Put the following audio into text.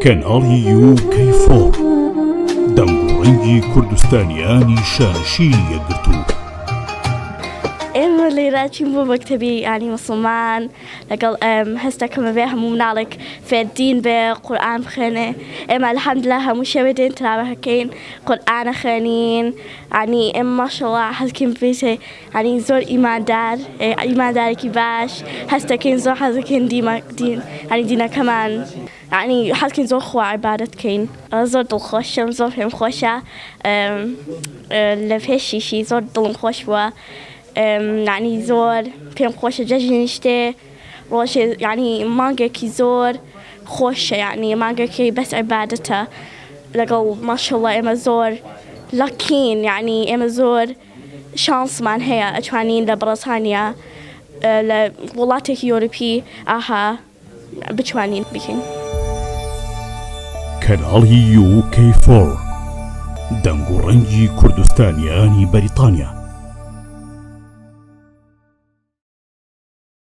کەناڵی UK4 دەنگ و ڕەنگی کوردستانیانی شانشینی یەکگرتوو. ئێمە لێرە چین بۆ مەکتەبی ینی موسڵمان لەگەڵ هەستەکەمە بێ هەموو مناڵێک فێردین بێ قورئان بخوێنێ. ئێمە الحەمدوللا هەموو شەوێ دێن تراویحەکەین قورئانە خوێنین. ینی ئێمە ماشەڵڵا حەزەکەین بێتێ ینی زۆر ئیماندارێکی باش هەستەکەین زۆر حەزەکەین ینی دینەکەمان ینی حەزەکەین زۆر خوا عیبادەت بکەین. زۆر دڵخۆشم، زۆر پێم خۆشە. لە پێشیشی زۆر دڵم خۆش بووە. ینی زۆر پێم خۆشە جەژنی شتێ ڕۆژێ ینی مانگێکی زۆر خۆشە، ینی مانگێکی بەس عیبادەتە لەگەڵ ماشەڵڵا ئێمە زۆر لەکین، ینی ئێمە زۆر شانسمان هەیە ئەتوانین لە بەڕێزانیا لە وڵاتێکی یۆروپی ئاها بتوانین بکەین. کەناڵی UK4 دەنگ و ڕەنگی کوردستانیانی بەریتانیا.